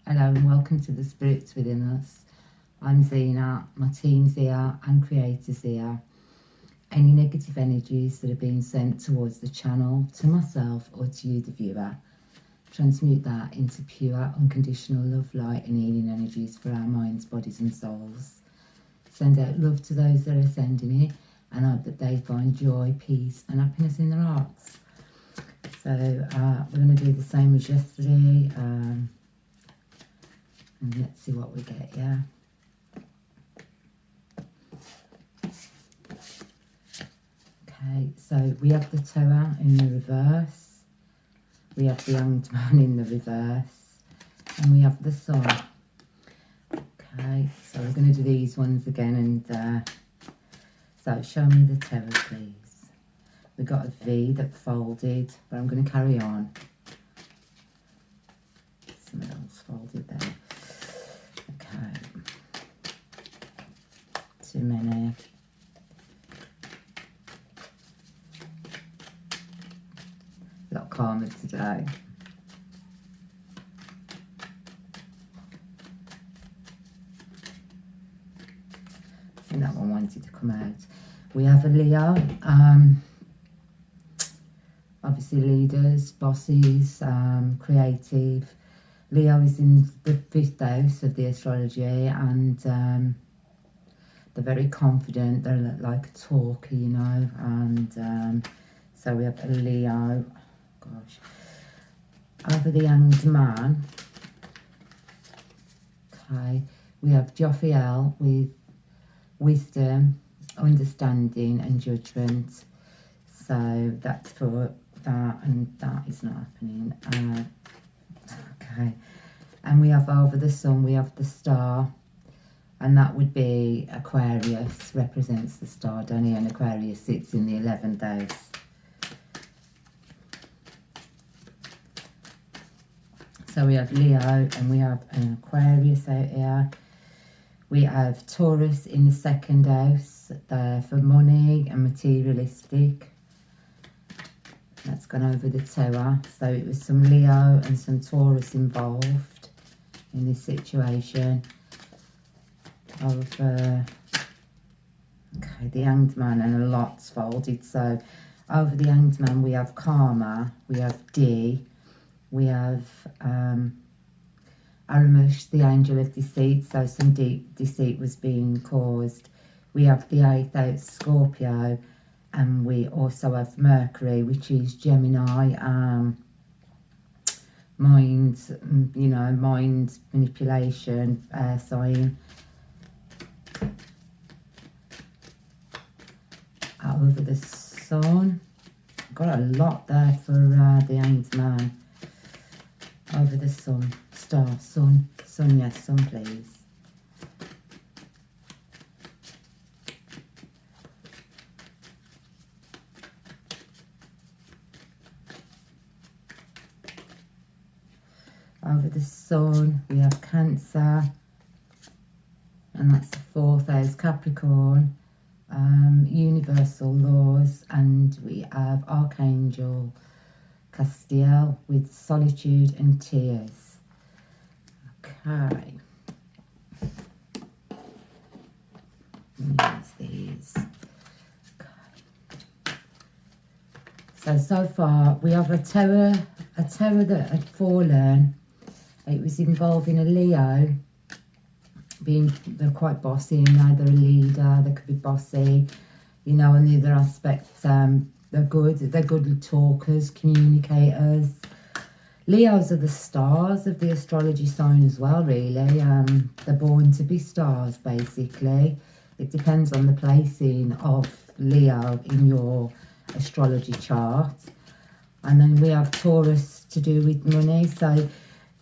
Hello and welcome to the Spirits Within Us. I'm Zena, my team's here and creator's here. Any negative energies that are being sent towards the channel, to myself or to you the viewer, transmute that into pure, unconditional love, light and healing energies for our minds, bodies and souls. Send out love to those that are sending it and hope that they find joy, peace and happiness in their hearts. So we're going to do the same as yesterday. And let's see what we get, yeah. Okay, so we have the Tower in the reverse. We have the Hanged Man in the reverse. And we have the Sun. Okay, so we're going to do these ones again. And so show me the Tower, please. We got a V that folded, but I'm going to carry on. Something else folded there. Okay, too many. A lot calmer today. I think that one wanted to come out. We have a Leo. Obviously leaders, bosses, creative. Leo is in the 5th house of the astrology, and they're very confident. They're like a talker, you know. And so we have a Leo. Gosh, over the Hanged Man. Okay, we have Jophiel with wisdom, understanding, and judgment. So that's for that, and that is not happening. Okay, and we have over the Sun, we have the Star, and that would be Aquarius, represents the star, don't it? And Aquarius sits in the 11th house. So we have Leo and we have an Aquarius out here. We have Taurus in the 2nd house, there for money and materialistic. That's gone over the Tower. So it was some Leo and some Taurus involved in this situation. Over, okay, the Hanged Man, and a lot's folded. So over the Hanged Man we have Karma, we have D, we have Aramush, the Angel of Deceit. So some deep deceit was being caused. We have the 8th house, Scorpio. And we also have Mercury, which is Gemini, mind, you know, mind manipulation, sign. Over the Sun, got a lot there for the Hanged Man. Over the Sun, Star, Sun, yes, Sun, please. Over the Sun, we have Cancer, and that's the 4th house, Capricorn, universal laws, and we have Archangel Castiel with solitude and tears. Okay. Use these. Okay. So far we have a tower that had fallen. It was involving a Leo, they're quite bossy, and now they're a leader, they could be bossy, you know, and the other aspect, they're good talkers, communicators. Leos are the stars of the astrology sign as well, really. They're born to be stars, basically. It depends on the placing of Leo in your astrology chart. And then we have Taurus to do with money, so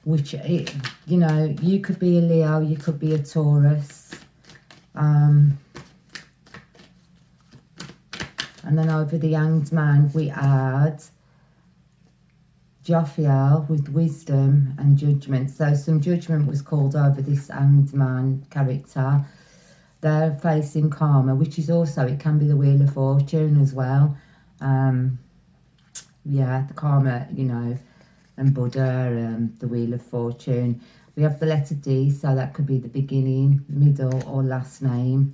you know, you could be a Leo, you could be a Taurus. And then over the Hanged Man, we add Jophiel with wisdom and judgment. So some judgment was called over this Hanged Man character. They're facing karma, which is also, it can be the Wheel of Fortune as well. Yeah, the karma, you know, and Buddha, the Wheel of Fortune. We have the letter D, so that could be the beginning, middle, or last name.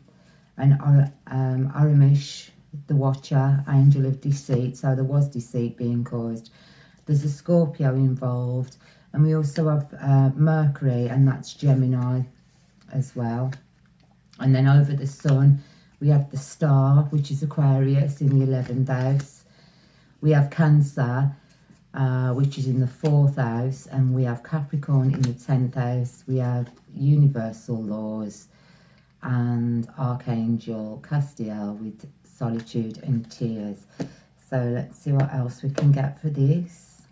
And Aramish, the Watcher, Angel of Deceit, so there was deceit being caused. There's a Scorpio involved, and we also have Mercury, and that's Gemini as well. And then over the Sun, we have the Star, which is Aquarius in the 11th house. We have Cancer, which is in the 4th house, and we have Capricorn in the 10th house. We have Universal Laws and Archangel Castiel with Solitude and Tears. So let's see what else we can get for this.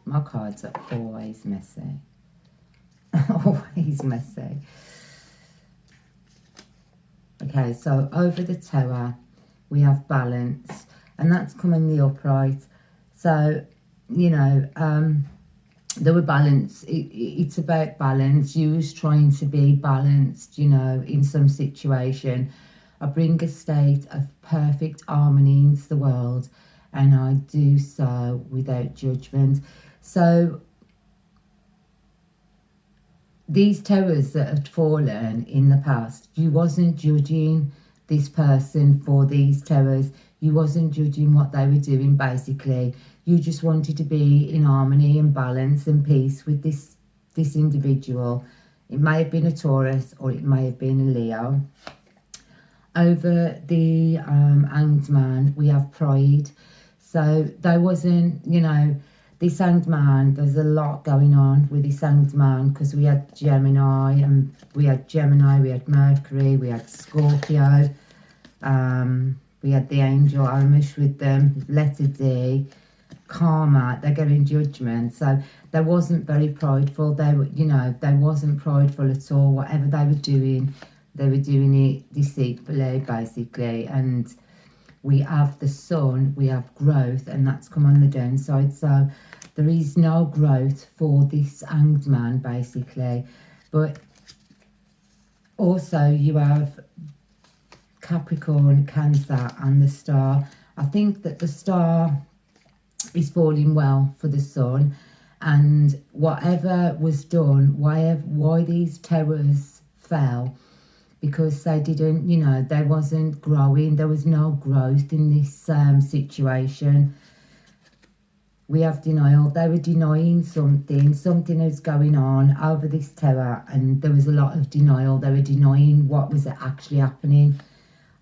My cards are always messy. Always messy. Okay, so over the Tower, we have Balance, and that's coming the upright. So, you know, there were balance. It's about balance. You was trying to be balanced, you know, in some situation. I bring a state of perfect harmony into the world, and I do so without judgment. So these towers that had fallen in the past, you wasn't judging this person for these towers. You wasn't judging what they were doing, basically. You just wanted to be in harmony and balance and peace with this individual. It may have been a Taurus or it may have been a Leo. Over the Hanged Man, we have Pride. So there wasn't, you know, this Hanged Man, there's a lot going on with this Hanged Man, because we had Gemini, and we had Mercury, we had Scorpio, we had the angel Aramish with them, letter D, Karma, they're getting judgment. So they wasn't very prideful. They were, you know, they wasn't prideful at all. Whatever they were doing it deceitfully, basically. And we have the Sun, we have growth, and that's come on the downside. So there is no growth for this Hanged Man, basically. But also you have Capricorn, Cancer, and the Star. I think that the Star is falling well for the Sun, and whatever was done, why these towers fell, because they didn't, you know, they wasn't growing. There was no growth in this situation. We have denial. They were denying something was going on over this tower, and there was a lot of denial. They were denying what was actually happening.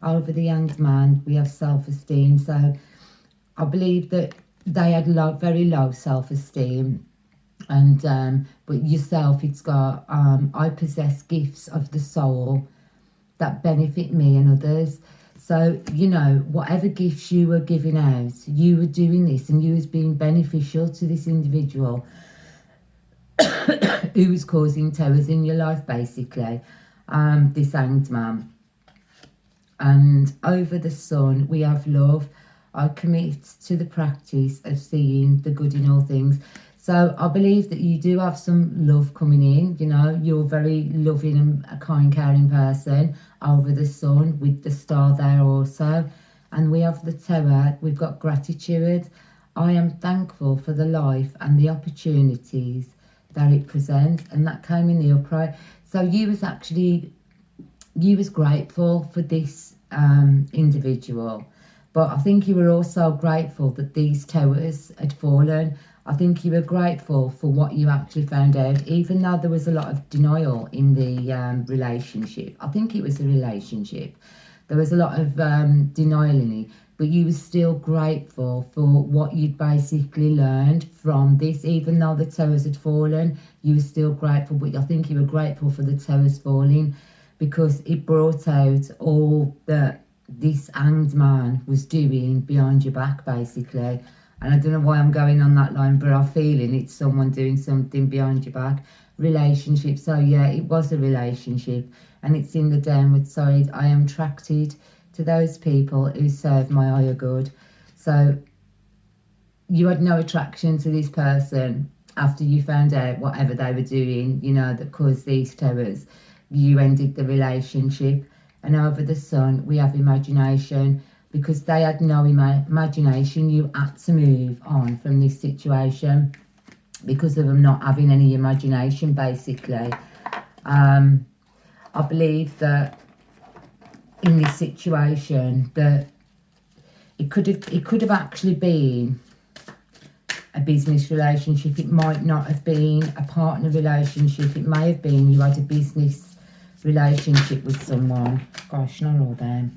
Over the Hanged Man, we have self-esteem. So I believe that they had very low self-esteem. And but yourself, it's got I possess gifts of the soul that benefit me and others. So, you know, whatever gifts you were giving out, you were doing this, and you was being beneficial to this individual who was causing towers in your life, basically, this Hanged Man. And over the Sun, we have love. I commit to the practice of seeing the good in all things. So I believe that you do have some love coming in. You know, you're very loving and a kind, caring person over the Sun, with the Star there also. And we have the Tower. We've got gratitude. I am thankful for the life and the opportunities that it presents. And that came in the upright. So you was grateful for this individual. But I think you were also grateful that these towers had fallen. I think you were grateful for what you actually found out, even though there was a lot of denial in the relationship. I think it was a relationship. There was a lot of denial in it, but you were still grateful for what you'd basically learned from this. Even though the towers had fallen, you were still grateful. But I think you were grateful for the towers falling, because it brought out all that this Hanged Man was doing behind your back, basically. And I don't know why I'm going on that line, but I'm feeling it's someone doing something behind your back. Relationship. So yeah, it was a relationship, and it's in the downward side. I am attracted to those people who serve my higher good. So you had no attraction to this person after you found out whatever they were doing, you know, that caused these towers. You ended the relationship, And over the Sun, we have imagination. Because they had no imagination, you had to move on from this situation because of them not having any imagination, basically. I believe that in this situation, that it could have actually been a business relationship. It might not have been a partner relationship. It may have been you had a business relationship with someone. Gosh, not all them.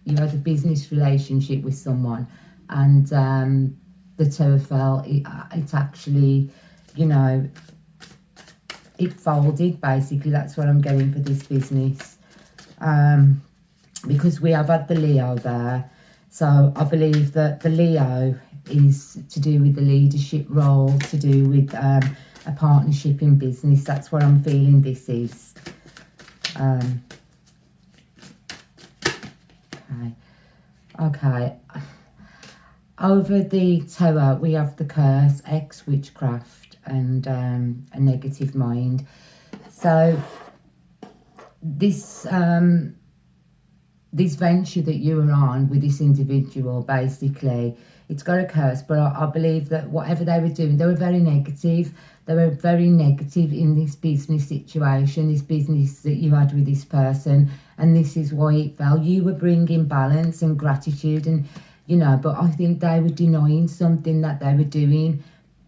You had a business relationship with someone, and the Tower fell. It actually, you know, it folded, basically. That's what I'm getting for this business. Because we have had the Leo there. So I believe that the Leo is to do with the leadership role, to do with a partnership in business. That's what I'm feeling this is. Okay. Over the Tower, we have the curse, ex-witchcraft, and a negative mind. So this this venture that you were on with this individual, basically, it's got a curse, but I believe that whatever they were doing, they were very negative. They were very negative in this business situation, this business that you had with this person, and this is why it fell. You were bringing balance and gratitude, and, you know, but I think they were denying something that they were doing,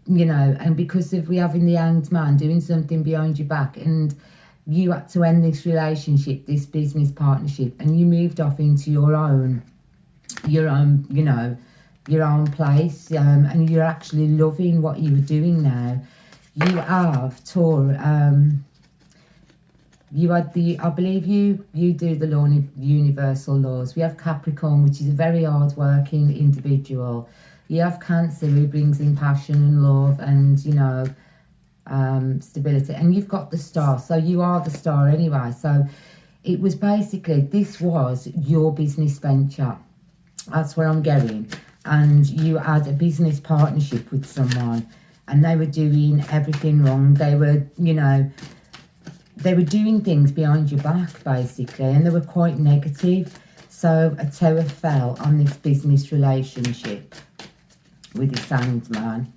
you know, and because of we having the Hanged Man doing something behind your back, and you had to end this relationship, this business partnership, and you moved off into your own, you know, your own place, and you're actually loving what you were doing now. You have you had the, I believe you do the law, universal laws. We have Capricorn, which is a very hard-working individual. You have Cancer, who brings in passion and love and, you know, stability. And you've got the Star, so you are the Star anyway. So it was basically, this was your business venture. That's what I'm getting. And you had a business partnership with someone, and they were doing everything wrong. They were, you know, they were doing things behind your back, basically, and they were quite negative. So a Tower fell on this business relationship with this Hanged Man.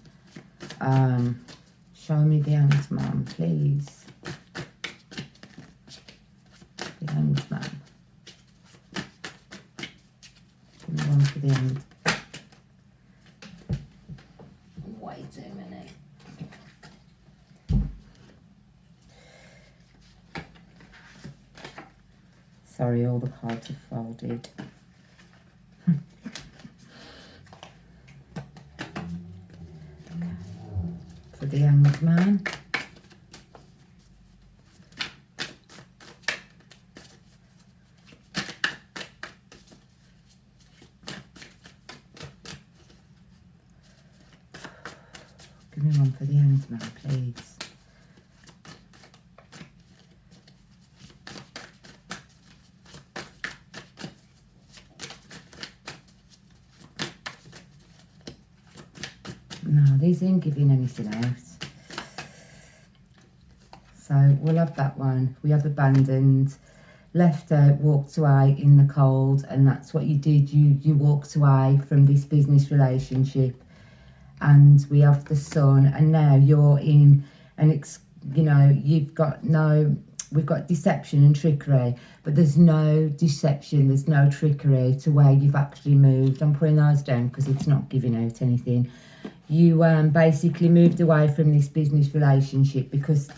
Show me the Hanged Man, please. The Hanged Man. Give me one for the Hanged. Wait a minute. Sorry, all the cards are folded. For the Hanged Man. Give me one for the Hanged Man, please. No, these ain't giving anything else. So we'll have that one. We have abandoned, left out, walked away in the cold, and that's what you did. You walked away from this business relationship. And we have the Sun, and now you're in an you know, you've got no, we've got deception and trickery, but there's no deception, there's no trickery to where you've actually moved. I'm putting those down because it's not giving out anything. You basically moved away from this business relationship because,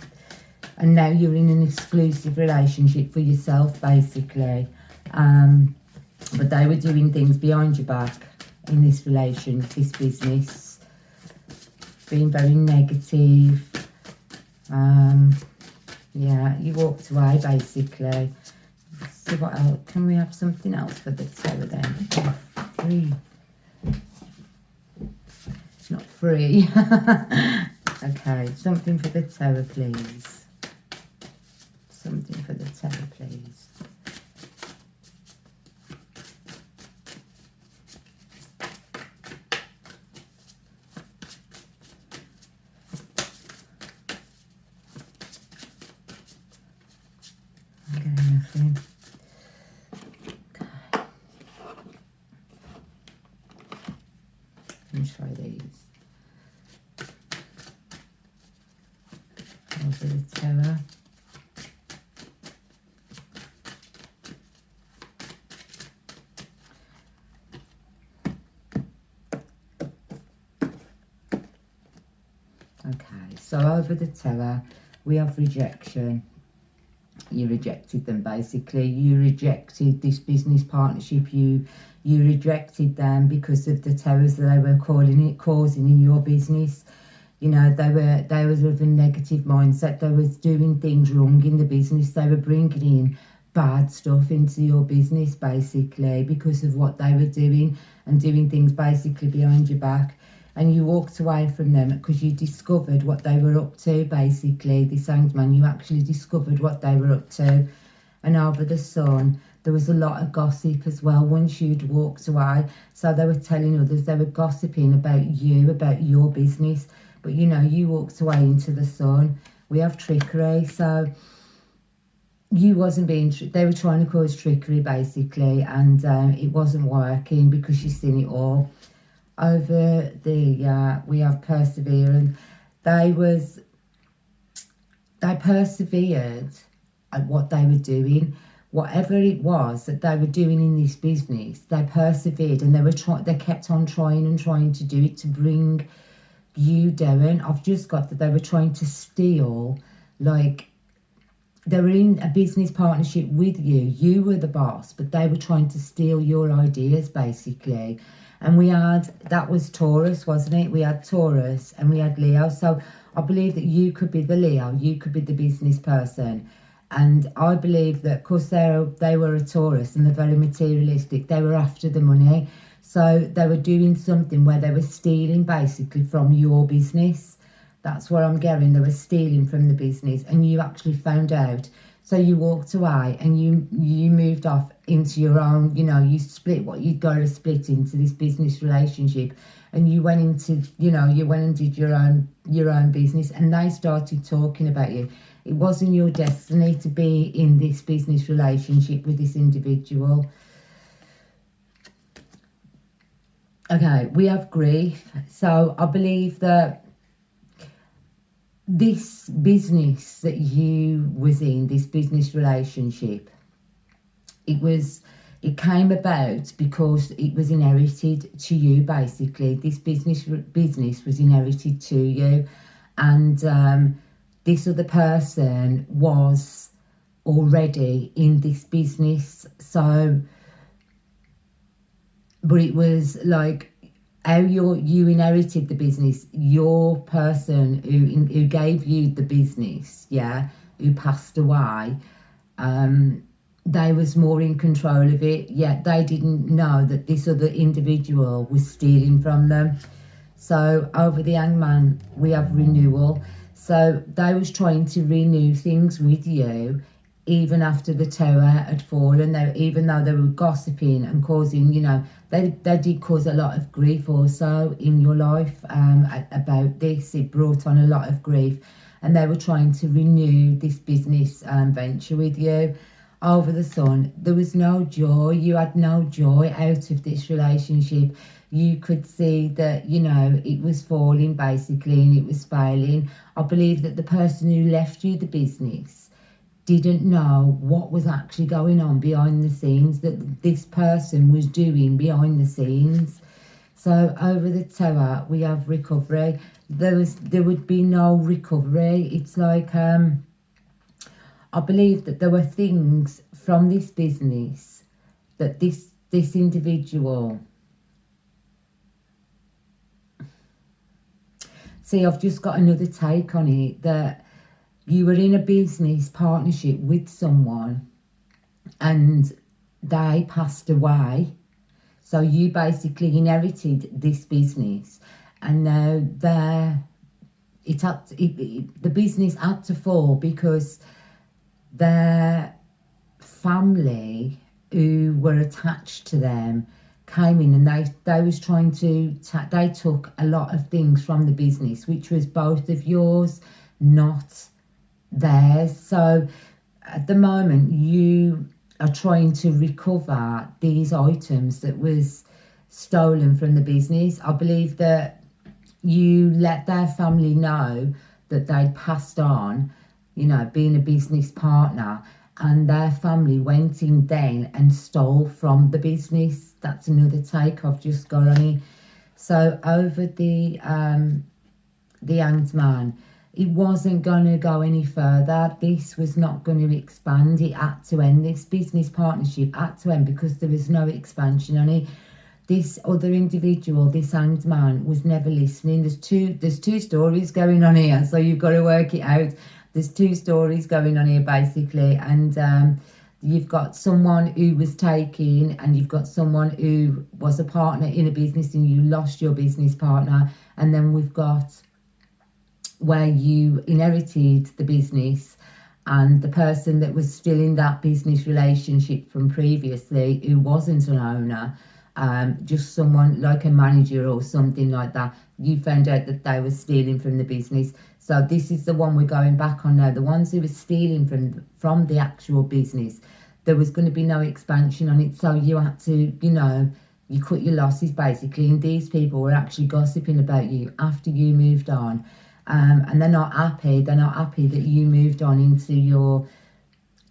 and now you're in an exclusive relationship for yourself, basically. But they were doing things behind your back in this this business, being very negative. Yeah, you walked away, basically. Let's see what else. Can we have something else for the Tower then? Oh, free. Not free. Okay, something for the Tower, please. Something for the Tower, please. me try these. Over the Tower. Okay, so over the Tower, we have rejection. You rejected them, basically. You rejected this business partnership. You rejected them because of the terrors that they were causing in your business. You know, they was of a negative mindset. They was doing things wrong in the business. They were bringing in bad stuff into your business, basically, because of what they were doing and doing things basically behind your back. And you walked away from them because you discovered what they were up to, basically. This Hanged Man, you actually discovered what they were up to. And over the Sun, there was a lot of gossip as well once you'd walked away. So they were telling others, they were gossiping about you, about your business. But, you know, you walked away into the Sun. We have trickery. So you wasn't being, they were trying to cause trickery, basically. And it wasn't working because you've seen it all. Over the, we have perseverance. They persevered at what they were doing. Whatever it was that they were doing in this business, they persevered, and they kept on trying to do it to bring you down. I've just got that they were trying to steal, like, they were in a business partnership with you. You were the boss, but they were trying to steal your ideas, basically. And that was Taurus, wasn't it? We had Taurus and we had Leo. So I believe that you could be the Leo, you could be the business person. And I believe that because they were a Taurus and they're very materialistic, they were after the money. So they were doing something where they were stealing basically from your business. That's what I'm getting. They were stealing from the business, and you actually found out. So you walked away and you moved off into your own, you know, you split what you'd got to split into this business relationship, and you went into, you know, you went and did your own business, and they started talking about you. It wasn't your destiny to be in this business relationship with this individual. Okay, we have grief. So I believe that this business that you was in, this business relationship, it came about because it was inherited to you, basically. This business was inherited to you, and this other person was already in this business. So, but it was like how you inherited the business. Your person who gave you the business, yeah, who passed away, they was more in control of it, yet they didn't know that this other individual was stealing from them. So over the Hanged Man, we have renewal. So they was trying to renew things with you even after the Tower had fallen. Even though they were gossiping and causing, you know, they did cause a lot of grief also in your life about this. It brought on a lot of grief, and they were trying to renew this business venture with you. Over the Sun, there was no joy. You had no joy out of this relationship. You could see that, you know, it was falling basically, and it was failing. I believe that the person who left you the business didn't know what was actually going on behind the scenes, that this person was doing behind the scenes. So over the Tower, we have recovery. There would be no recovery. It's like, I believe that there were things from this business that this individual... See, I've just got another take on it, that you were in a business partnership with someone and they passed away. So you basically inherited this business, and now the business had to fall because their family who were attached to them came in, and they was trying to they took a lot of things from the business, which was both of yours, not theirs. So at the moment you are trying to recover these items that was stolen from the business. I believe that you let their family know that they'd passed on, you know, being a business partner, and their family went in then and stole from the business. That's another take I've just got on it. So over the Hanged Man, it wasn't going to go any further. This was not going to expand. It had to end. This business partnership had to end because there was no expansion on it. This other individual, this Hanged Man, was never listening. There's two stories going on here, so you've got to work it out. There's two stories going on here, basically, and you've got someone who was taking, and you've got someone who was a partner in a business and you lost your business partner, and then we've got where you inherited the business and the person that was still in that business relationship from previously, who wasn't an owner, just someone like a manager or something like that, you found out that they were stealing from the business. So this is the one we're going back on now. The ones who were stealing from the actual business, there was going to be no expansion on it. So you had to, you know, you cut your losses basically. And these people were actually gossiping about you after you moved on. And they're not happy. They're not happy that you moved on into your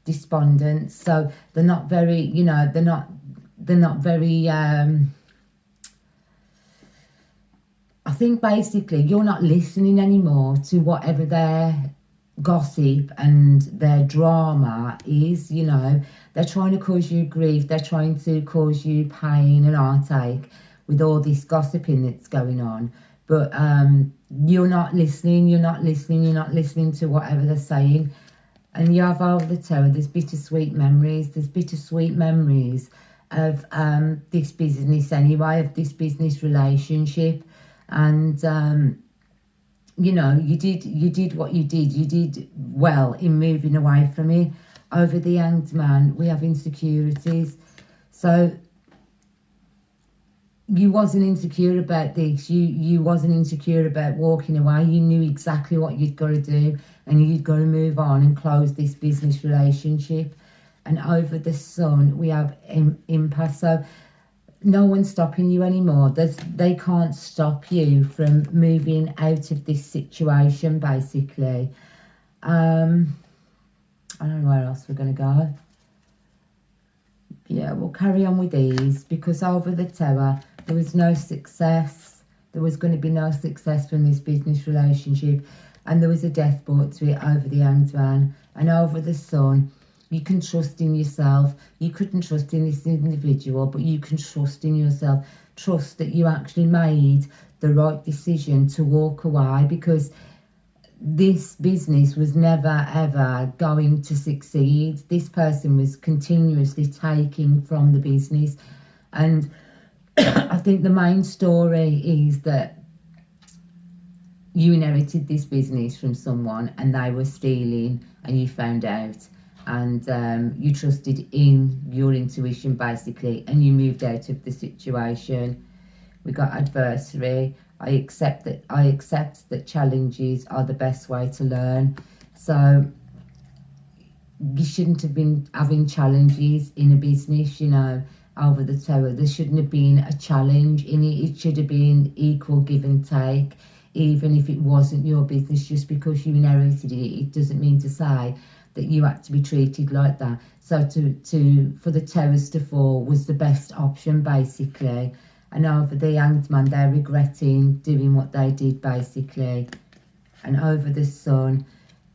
despondence. So they're not very, you know, they're not very, I think basically you're not listening anymore to whatever their gossip and their drama is, you know. They're trying to cause you grief. They're trying to cause you pain and heartache with all this gossiping that's going on. But you're not listening, you're not listening to whatever they're saying. And you have over the tower, there's bittersweet memories. There's bittersweet memories of this business anyway, of this business relationship. And, you know, you did what you did. You did well in moving away from it. Over the Hanged Man, we have insecurities. So you wasn't insecure about this. You wasn't insecure about walking away. You knew exactly what you'd got to do, and you'd got to move on and close this business relationship. And over the Sun, we have impasse. So no one's stopping you anymore. They can't stop you from moving out of this situation, basically. I don't know where else we're going to go. Yeah, we'll carry on with these, because over the tower, there was no success. There was going to be no success from this business relationship. And there was a death brought to it over the Hanged Man. And over the Sun, you can trust in yourself. You couldn't trust in this individual, but you can trust in yourself. Trust that you actually made the right decision to walk away, because this business was never, ever going to succeed. This person was continuously taking from the business. And I think the main story is that you inherited this business from someone and they were stealing, and you found out, and you trusted in your intuition basically, and you moved out of the situation. We got adversary. I accept that challenges are the best way to learn. So you shouldn't have been having challenges in a business, you know, over the tower. There shouldn't have been a challenge in it. It should have been equal give and take. Even if it wasn't your business, just because you inherited it, it doesn't mean to say that you had to be treated like that. So for the towers to fall was the best option basically. And over the Hanged Man, they're regretting doing what they did basically. And over the Sun,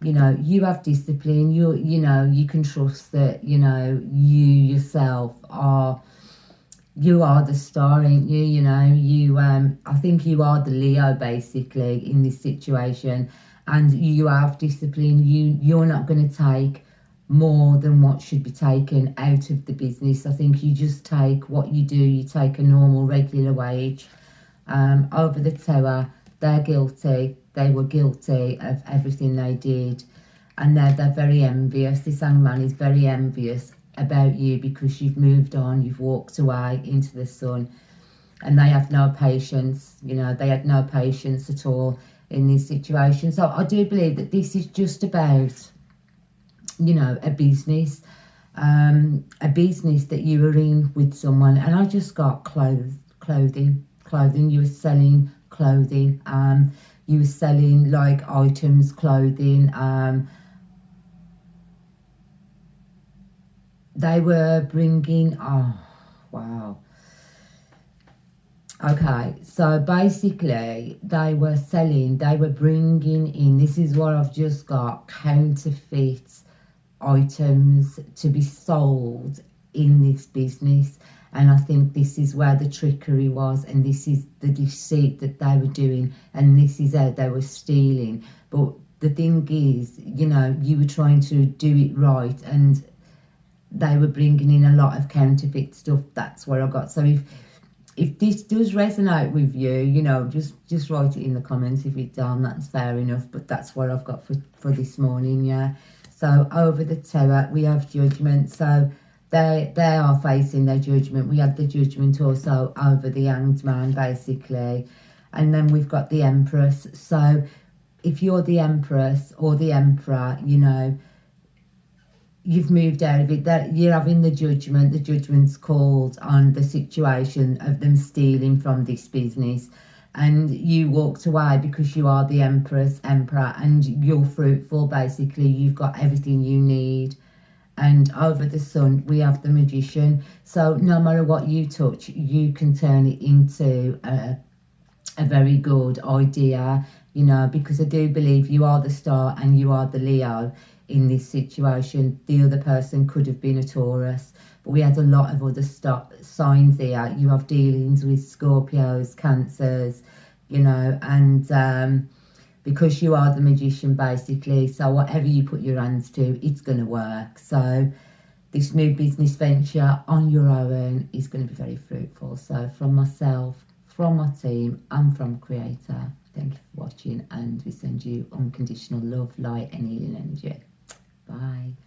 you know, you have discipline. You know, you can trust that, you know, you yourself are the star, ain't you? You know, I think you are the Leo basically in this situation, and you have discipline. You're not going to take more than what should be taken out of the business. I think you just take what you do. You take a normal, regular wage. Over the tower, they're guilty. They were guilty of everything they did, and they're very envious. This Hanged Man is very envious about you because you've moved on. You've walked away into the Sun, and they have no patience. You know, they had no patience at all in this situation. So I do believe that this is just about, you know, a business that you were in with someone. And I just got closed clothing. You were selling clothing. You were selling like items, clothing. They were bringing, oh, wow. Okay, so basically they were bringing in, this is what I've just got, counterfeit items to be sold in this business. And I think this is where the trickery was, and this is the deceit that they were doing, and this is how they were stealing. But the thing is, you know, you were trying to do it right, and they were bringing in a lot of counterfeit stuff. That's where I got. So if this does resonate with you, you know, just write it in the comments. If it don't, that's fair enough. But that's what I've got for this morning, yeah. So over the Tower, we have Judgment. So they are facing their judgment. We had the Judgment also over the Hanged Man, basically. And then we've got the Empress. So if you're the Empress or the Emperor, you know, you've moved out of it, that you're having the judgment's called on the situation of them stealing from this business, and you walked away because you are the emperor, and you're fruitful. Basically, you've got everything you need. And over the Sun, we have the Magician. So no matter what you touch, you can turn it into a very good idea, you know, because I do believe you are the star and you are the Leo in this situation. The other person could have been a Taurus, but we had a lot of other signs here. You have dealings with Scorpios, Cancers, you know, and because you are the Magician, basically, so whatever you put your hands to, it's going to work. So this new business venture on your own is going to be very fruitful. So from myself, from my team, and from Creator, thank you for watching, and we send you unconditional love, light and healing energy. Bye.